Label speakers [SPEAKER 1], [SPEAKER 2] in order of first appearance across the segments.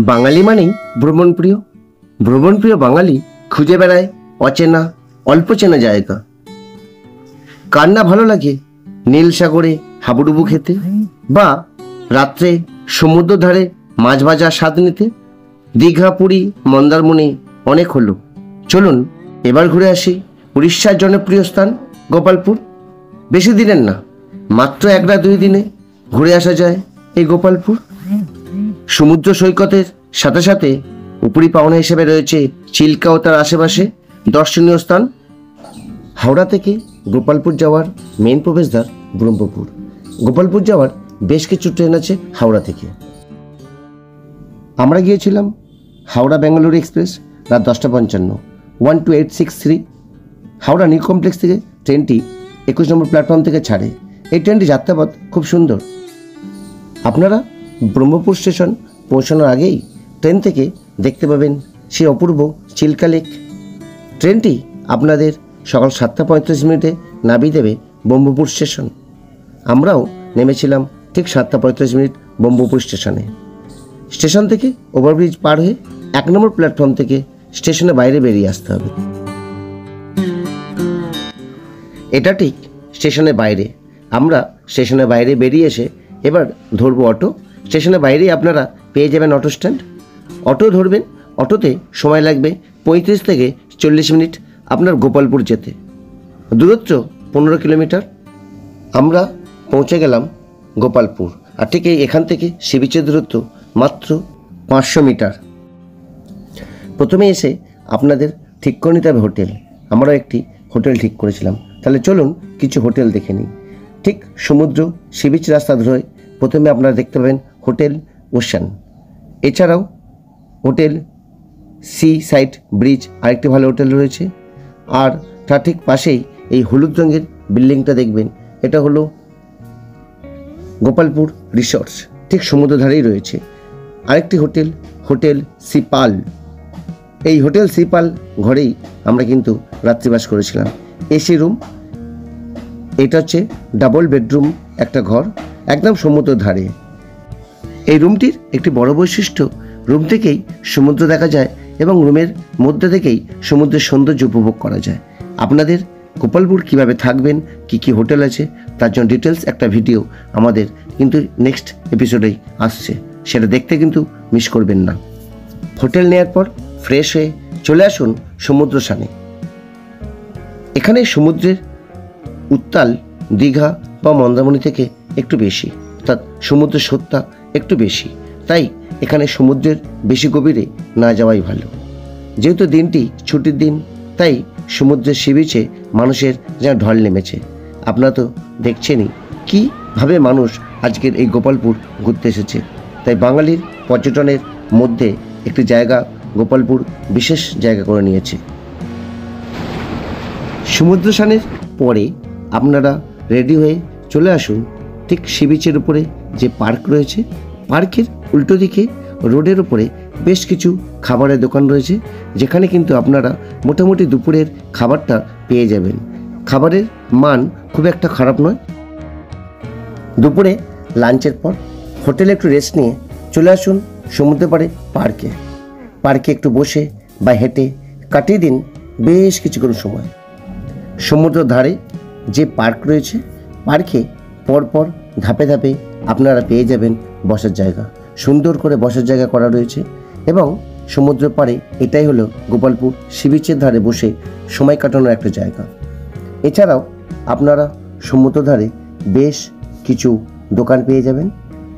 [SPEAKER 1] বাঙালি মানেই ভ্রমণপ্রিয়। ভ্রমণপ্রিয় বাঙালি খুঁজে বেড়ায় অচেনা অল্প চেনা জায়গা। কার না ভালো লাগে নীল সাগরে হাবুডুবু খেতে, বা রাত্রে সমুদ্র ধারে মাছ ভাজা স্বাদ নিতে। দীঘা, পুরী, মন্দারমণি অনেক হলো, চলুন এবার ঘুরে আসি উড়িষ্যার জনপ্রিয় স্থান গোপালপুর। বেশি দিনের না, মাত্র 1-2 দিনে ঘুরে আসা যায় এই গোপালপুর। সমুদ্র সৈকতের সাথে সাথে উপরি পাওনা হিসেবে রয়েছে চিল্কা ও তার আশেপাশে দর্শনীয় স্থান। হাওড়া থেকে গোপালপুর যাওয়ার মেন প্রবেশদ্বার ব্রহ্মপুর। গোপালপুর যাওয়ার বেশ কিছু ট্রেন আছে হাওড়া থেকে। আমরা গিয়েছিলাম হাওড়া বেঙ্গালুরু এক্সপ্রেস, রাত 10:55, 12863। হাওড়া নিউ কমপ্লেক্স থেকে ট্রেনটি 21 নম্বর প্ল্যাটফর্ম থেকে ছাড়ে। এই ট্রেনটি যাত্রাপথ খুব সুন্দর। আপনারা ব্রহ্মপুর স্টেশন পৌঁছানোর আগেই ট্রেন থেকে দেখতে পাবেন সেই অপূর্ব চিল্কা লেক। ট্রেনটি আপনাদের সকাল 7:35 নামিয়ে দেবে ব্রহ্মপুর স্টেশন। আমরাও নেমেছিলাম ঠিক 7:35 ব্রহ্মপুর স্টেশনে। স্টেশন থেকে ওভারব্রিজ পার হয়ে 1 নম্বর প্ল্যাটফর্ম থেকে স্টেশনের বাইরে বেরিয়ে আসতে হবে। এটা ঠিক স্টেশনের বাইরে। আমরা স্টেশনের বাইরে বেরিয়ে এসে এবার ধরবো অটো। স্টেশনের বাইরেই আপনারা পেয়ে যাবেন অটো স্ট্যান্ড। অটো ধরবেন। অটোতে সময় লাগবে 35 থেকে 40 মিনিট আপনার গোপালপুর যেতে। দূরত্ব 15 কিলোমিটার। আমরা পৌঁছে গেলাম গোপালপুর। আর ঠিক এখান থেকে সি বিচের দূরত্ব মাত্র 500 মিটার। প্রথমে এসে আপনাদের ঠিক করে নিতে হবে হোটেল। আমরাও একটি হোটেল ঠিক করেছিলাম। তাহলে চলুন কিছু হোটেল দেখে নিই। ঠিক সমুদ্র সি বিচ রাস্তা ধরে প্রথমে আপনারা দেখতে পাবেন হোটেল ওশান। এছাড়াও হোটেল সি সাইড ব্রিজ আরেকটি ভালো হোটেল রয়েছে। আর তার ঠিক পাশেই এই হলুদ রঙের বিল্ডিংটা দেখবেন, এটা হলো গোপালপুর রিসর্টস। ঠিক সমুদ্র ধারেই রয়েছে আরেকটি হোটেল, হোটেল সিপাল। এই হোটেল সিপাল ঘরেই আমরা কিন্তু রাত্রিবাস করেছিলাম। AC room. এটা হচ্ছে ডাবল বেডরুম একটা ঘর, একদম সমুদ্র ধারে। এই রুমটির একটি বড় বৈশিষ্ট্য, রুম থেকেই সমুদ্র দেখা যায় এবং রুমের মধ্যে থেকেই সমুদ্রের সৌন্দর্য উপভোগ করা যায়। আপনাদের গোপালপুর কিভাবে থাকবেন, কি কি হোটেল আছে, তার জন্য ডিটেলস একটা ভিডিও আমাদের কিন্তু নেক্সট এপিসোডেই আসছে, সেটা দেখতে কিন্তু মিস করবেন না। হোটেল নেওয়ার পর ফ্রেশ হয়ে চলে আসুন সমুদ্র স্নানে। এখানে সমুদ্রের উত্তাল দীঘা বা মন্দারমণি থেকে একটু বেশি, অর্থাৎ সমুদ্রের স্রোতটা একটু বেশি। তাই এখানে সমুদ্রের বেশি গভীরে না যাওয়াই ভালো। যেহেতু দিনটি ছুটির দিন, তাই সমুদ্রের সি বিচে মানুষের যেন ঢল নেমেছে। আপনারা তো দেখছেনই কীভাবে মানুষ আজকের এই গোপালপুর ঘুরতে এসেছে। তাই বাঙালির পর্যটনের মধ্যে একটি জায়গা গোপালপুর বিশেষ জায়গা করে নিয়েছে। সমুদ্র স্নানের পরে আপনারা রেডি হয়ে চলে আসুন ঠিক সি বিচের উপরে যে পার্ক রয়েছে, পার্কের উল্টো দিকে রোডের উপরে বেশ কিছু খাবারের দোকান রয়েছে, যেখানে কিন্তু আপনারা মোটামুটি দুপুরের খাবারটা পেয়ে যাবেন। খাবারের মান খুব একটা খারাপ নয়। দুপুরে লাঞ্চের পর হোটেলে একটু রেস্ট নিয়ে চলে আসুন সমুদ্র পাড়ে পার্কে। পার্কে একটু বসে বা হেঁটে কাটিয়ে দিন বেশ কিছুক্ষণ সময়। সমুদ্র ধারে যে পার্ক রয়েছে, পার্কে পরপর ধাপে ধাপে আপনারা পেয়ে যাবেন বসার জায়গা। সুন্দর করে বসার জায়গা করা রয়েছে এবং সমুদ্র পাড়ে এটাই হলো গোপালপুর সি বিচের ধারে বসে সময় কাটানোর একটা জায়গা। এছাড়াও আপনারা সমুদ্র ধারে বেশ কিছু দোকান পেয়ে যাবেন।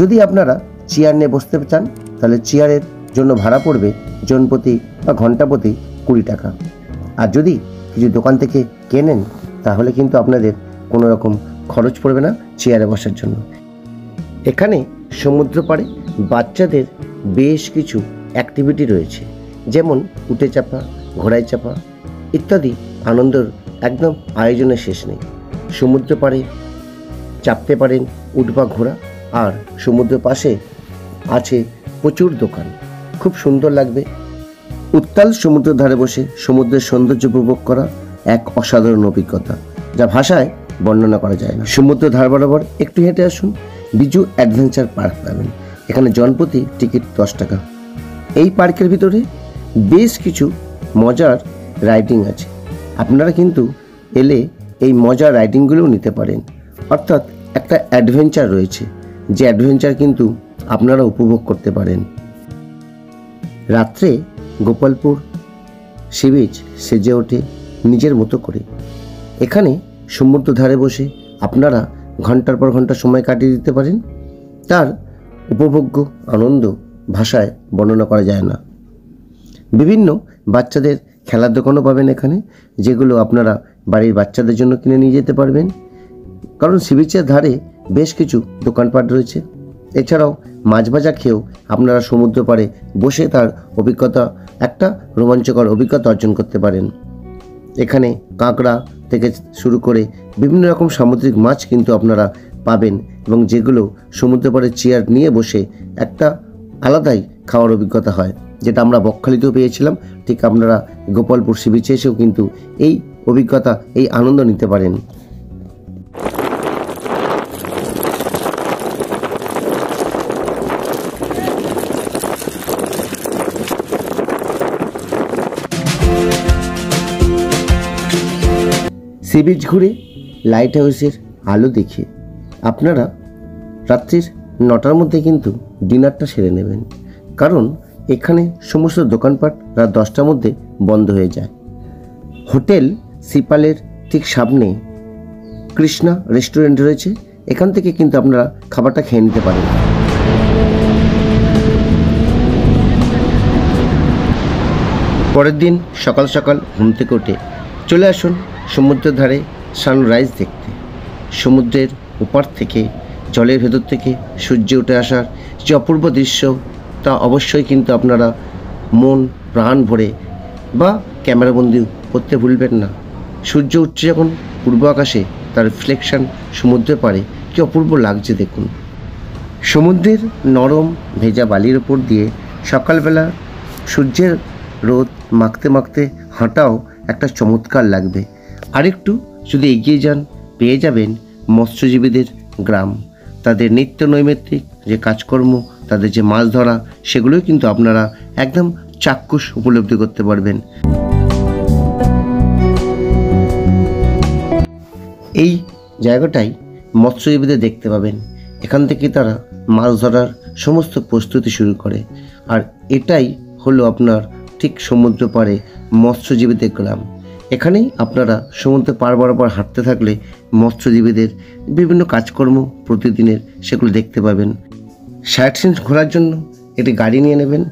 [SPEAKER 1] যদি আপনারা চেয়ার নিয়ে বসতে চান তাহলে চেয়ারের জন্য ভাড়া পড়বে জনপ্রতি বা ঘন্টা প্রতি 20 টাকা। আর যদি কিছু দোকান থেকে কেনেন তাহলে কিন্তু আপনাদের কোনো রকম খরচ পড়বে না চেয়ারে বসার জন্য। এখানে সমুদ্র পাড়ে বাচ্চাদের বেশ কিছু অ্যাক্টিভিটি রয়েছে, যেমন উটে চাপা, ঘোড়ায় চাপা ইত্যাদি। আনন্দের একদম আয়োজনের শেষ নেই। সমুদ্র পাড়ে চাপতে পারেন উট বা ঘোড়া। আর সমুদ্র পাশে আছে প্রচুর দোকান, খুব সুন্দর লাগবে। উত্তাল সমুদ্রের ধারে বসে সমুদ্রের সৌন্দর্য উপভোগ করা এক অসাধারণ অভিজ্ঞতা, যা ভাষায় বর্ণনা করা যায় না। সমুদ্র ধার বরাবর একটু হেঁটে আসুন, বিজু অ্যাডভেঞ্চার পার্ক পাবেন। এখানে জনপ্রতি টিকিট 10 টাকা। এই পার্কের ভিতরে বেশ কিছু মজার রাইডিং আছে, আপনারা কিন্তু এলে এই মজার রাইডিংগুলোও নিতে পারেন। অর্থাৎ একটা অ্যাডভেঞ্চার রয়েছে, যে অ্যাডভেঞ্চার কিন্তু আপনারা উপভোগ করতে পারেন। রাত্রে গোপালপুর সি বিচ সেজে ওঠে নিজের মতো করে। এখানে সমুদ্র ধারে বসে আপনারা ঘন্টার পর ঘন্টা সময় কাটিয়ে দিতে পারেন। তার উপভোগ্য আনন্দ ভাষায় বর্ণনা করা যায় না। বিভিন্ন বাচ্চাদের খেলার দোকানও পাবেন এখানে, যেগুলো আপনারা বাড়ির বাচ্চাদের জন্য কিনে নিয়ে যেতে পারবেন, কারণ সি বিচের ধারে বেশ কিছু দোকানপাট রয়েছে। এছাড়াও মাছ ভাজা খেয়েও আপনারা সমুদ্র পাড়ে বসে তার অভিজ্ঞতা, একটা রোমাঞ্চকর অভিজ্ঞতা অর্জন করতে পারেন। এখানে কাঁকড়া থেকে শুরু করে বিভিন্ন রকম সামুদ্রিক মাছ কিন্তু আপনারা পাবেন, এবং যেগুলো সমুদ্র পাড়ে চেয়ার নিয়ে বসে একটা আলাদাই খাওয়ার অভিজ্ঞতা হয়, যেটা আমরা বকখালিতেও পেয়েছিলাম। ঠিক আপনারা গোপালপুর সি বিচে এসেও কিন্তু এই অভিজ্ঞতা, এই আনন্দ নিতে পারেন। সি বিচ ঘুরে লাইট হাউসের আলো দেখে আপনারা রাত্রির 9টার মধ্যে কিন্তু ডিনারটা সেরে নেবেন, কারণ এখানে সমস্ত দোকানপাট রাত 10টার মধ্যে বন্ধ হয়ে যায়। হোটেল সিপালের ঠিক সামনে কৃষ্ণা রেস্টুরেন্ট রয়েছে, এখান থেকে কিন্তু আপনারা খাবারটা খেয়ে নিতে পারেন। পরের দিন সকাল সকাল ঘুম থেকে উঠে চলে আসুন সমুদ্রের ধারে সানরাইজ দেখতে। সমুদ্রের ওপার থেকে, জলের ভেতর থেকে সূর্য উঠে আসার যে অপূর্ব দৃশ্য, তা অবশ্যই কিন্তু আপনারা মন প্রাণ ভরে বা ক্যামেরাবন্দি করতে ভুলবেন না। সূর্য উঠছে যখন পূর্ব আকাশে, তার রিফ্লেকশন সমুদ্রে পাড়ে কি অপূর্ব লাগছে দেখুন। সমুদ্রের নরম ভেজা বালির ওপর দিয়ে সকালবেলা সূর্যের রোদ মাখতে মাখতে হাঁটাও একটা চমৎকার লাগবে। আরেকটু যদি এগিয়ে যান, পেয়ে যাবেন মৎস্যজীবীদের গ্রাম। তাদের নিত্য নৈমিত্তিক যে কাজকর্ম, তাদের যে মাছ ধরা, সেগুলোই কিন্তু আপনারা একদম চাক্ষুষ উপলব্ধি করতে পারবেন। এই জায়গাটাই মৎস্যজীবীদের দেখতে পাবেন। এখান থেকে তারা মাছ ধরার সমস্ত প্রস্তুতি শুরু করে, আর এটাই হলো আপনার ঠিক সমুদ্র পাড়ে মৎস্যজীবীদের গ্রাম। এখানেই আপনারা সমুদ্র পার বরাবর হাঁটতে থাকলে মৎস্যজীবীদের বিভিন্ন কাজকর্ম প্রতিদিনের সেগুলো দেখতে পাবেন। সাইট সিন ঘোরার জন্য একটি গাড়ি নিয়ে নেবেন।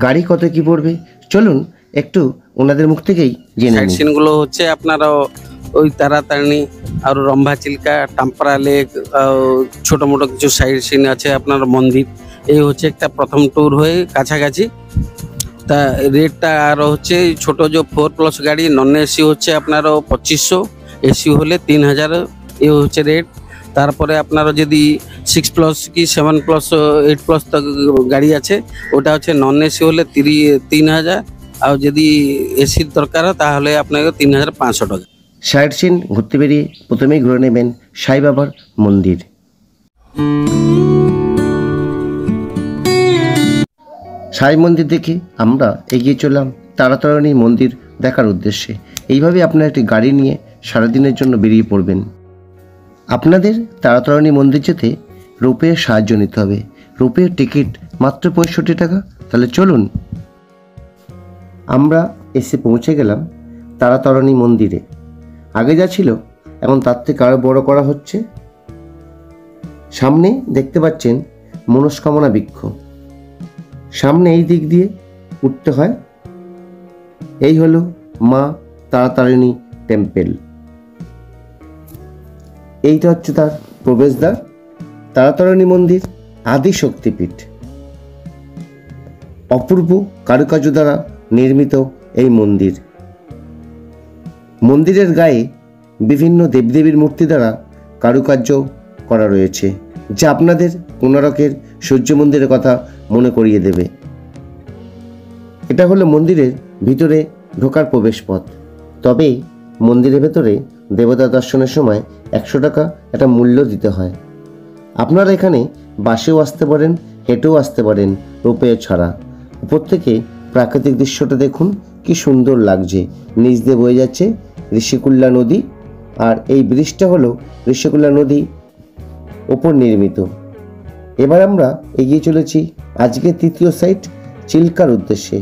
[SPEAKER 1] গাড়ি কত কি পড়বে চলুন একটু ওনাদের মুখ থেকেই জেনে নিন।
[SPEAKER 2] সাইট সিনগুলো হচ্ছে আপনারা ওই তারাতারিণী আর রম্ভা চিল্কা, টাম্পারা লেক, ছোটো মোটো কিছু সাইট সিন আছে, আপনার মন্দির। এই হচ্ছে একটা প্রথম ট্যুর হয়ে কাছাকাছি। তা রেটটা আর হচ্ছে ছোট যে 4+ গাড়ি নন এসি হচ্ছে আপনারও 2500, এসি হলে 3000, এ হচ্ছে রেট। তারপরে আপনারা যদি 6+ কি 7+, 8+ তক গাড়ি আছে, ওটা হচ্ছে নন এসি হলে 3000, আর যদি এসির দরকার হয় তাহলে আপনাকে 3500 টাকা।
[SPEAKER 1] সাইট সিন ঘুরতে বেরিয়ে প্রথমেই ঘুরে নেবেন সাই বাবার মন্দির। সাই মন্দির দেখে আমরা এগিয়ে চললাম তারাতারিণী মন্দির দেখার উদ্দেশ্যে। এইভাবে আপনারা একটি গাড়ি নিয়ে সারাদিনের জন্য বেরিয়ে পড়বেন। আপনাদের তারাতারিণী মন্দির যেতে রোপওয়ের সাহায্য নিতে হবে। রোপওয়ের টিকিট মাত্র 65 টাকা। তাহলে চলুন। আমরা এসে পৌঁছে গেলাম তারাতারিণী মন্দিরে। আগে যা ছিল এখন তার থেকে আরও বড় করা হচ্ছে। সামনে দেখতে পাচ্ছেন মনস্কামনা বৃক্ষ। সামনে এই দিক দিয়ে উঠতে হয়। এই হলো মা তারাতারিণী টেম্পেল। এইটা হচ্ছে তার প্রবেশদ্বার। তারাতারিণী মন্দির আদি শক্তিপীঠ। অপূর্ব কারুকার্য দ্বারা নির্মিত এই মন্দির। মন্দিরের গায়ে বিভিন্ন দেবদেবীর মূর্তি দ্বারা কারুকার্য করা রয়েছে, যা আপনাদের কোণারকের সূর্য মন্দিরের কথা মনে করিয়ে দেবে। এটা হলো মন্দিরের ভিতরে ঢোকার প্রবেশ পথ। তবে মন্দিরের ভেতরে দেবতা দর্শনের সময় 100 টাকা একটা মূল্য দিতে হয়। আপনারা এখানে বাসেও আসতে পারেন, হেঁটেও আসতে পারেন রোপওয়ে ছাড়া। উপর থেকে প্রাকৃতিক দৃশ্যটা দেখুন কি সুন্দর লাগছে। নিচ দিয়ে বয়ে যাচ্ছে ঋষিকুল্যা নদী, আর এই ব্রিজটা হলো ঋষিকুল্যা নদী ওপর নির্মিত। এবার আমরা এগিয়ে চলেছি আজকের তৃতীয় সাইট চিল্কার উদ্দেশ্যে।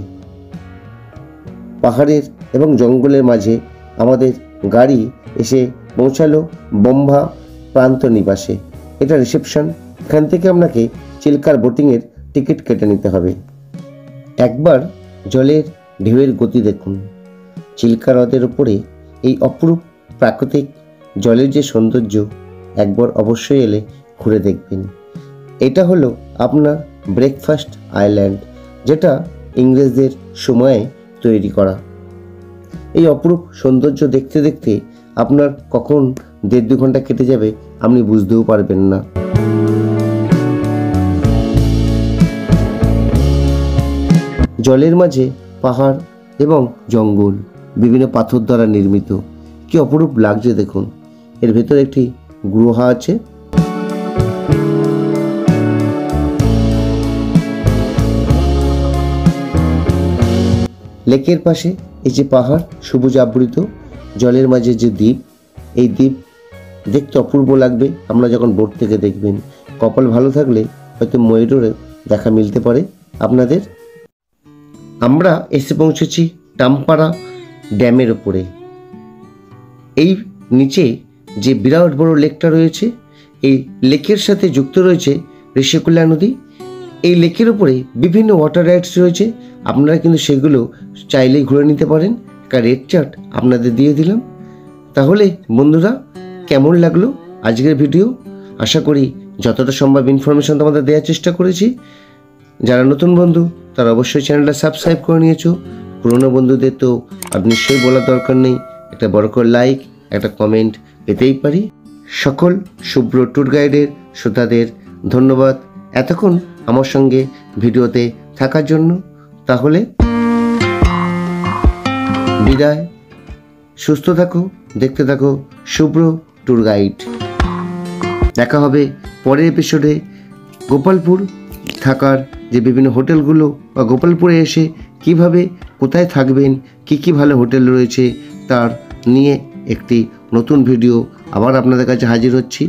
[SPEAKER 1] পাহাড়ের এবং জঙ্গলের মাঝে আমাদের গাড়ি এসে পৌঁছালো বম্ভা প্রান্ত নিবাসে। এটা রিসেপশন। এখান থেকে আপনাকে চিল্কার বোটিংয়ের টিকিট কেটে নিতে হবে। একবার জলের ঢেউয়ের গতি দেখুন। চিল্কা হ্রদের উপরে এই অপরূপ প্রাকৃতিক জলের যে সৌন্দর্য, একবার অবশ্যই এলে ঘুরে দেখবেন। এটা হলো আপনার ব্রেকফাস্ট আইল্যান্ড, যেটা ইংরেজদের সময়ে তৈরি করা। এই অপরূপ সৌন্দর্য দেখতে দেখতে আপনার কখন 1.5-2 ঘন্টা কেটে যাবে আপনি বুঝতেও পারবেন না। জলের মাঝে পাহাড় এবং জঙ্গল বিভিন্ন পাথর দ্বারা নির্মিত, কি অপরূপ লাগছে দেখুন। এর ভেতরে একটি গুহা আছে। লেকের পাশে এই যে পাহাড় সবুজ আবৃত, জলের মাঝে যে দ্বীপ, এই দ্বীপ দেখতে অপূর্ব লাগবে আমরা যখন বোট থেকে দেখবেন। কপাল ভালো থাকলে হয়তো ময়ূরের দেখা মিলতে পারে আপনাদের। আমরা এসে পৌঁছেছি টাম্পারা ড্যামের ওপরে। এই নিচে যে বিরাট বড় লেকটা রয়েছে, এই লেকের সাথে যুক্ত রয়েছে ঋষিকুল্যা নদী। এই লেকের উপরে বিভিন্ন ওয়াটার রাইডস রয়েছে, আপনারা কিন্তু সেগুলো চাইলেই ঘুরে নিতে পারেন। একটা রেড চার্ট আপনাদের দিয়ে দিলাম। তাহলে বন্ধুরা, কেমন লাগলো আজকের ভিডিও? আশা করি যতটা সম্ভব ইনফরমেশন তোমাদের দেওয়ার চেষ্টা করেছি। যারা নতুন বন্ধু তারা অবশ্যই চ্যানেলটা সাবস্ক্রাইব করে নিয়েছো। পুরনো বন্ধুদের তো আর নিশ্চয়ই বলার দরকার নেই, একটা বড় করে লাইক, একটা কমেন্ট পেতেই পারি। সকল শুভ্র ট্যুর গাইডের শ্রোতাদের ধন্যবাদ এতক্ষণ আমার সঙ্গে ভিডিওতে থাকার জন্য। তাহলে বিদায়, সুস্থ থাকো, দেখতে থাকো শুভ্র ট্যুর গাইড। দেখা হবে পরের এপিসোডে। গোপালপুর থাকার যে বিভিন্ন হোটেলগুলো বা গোপালপুরে এসে কিভাবে কোথায় থাকবেন, কি ভালো হোটেল রয়েছে তার নিয়ে একটি নতুন ভিডিও আবার আপনাদের কাছে হাজির হচ্ছি।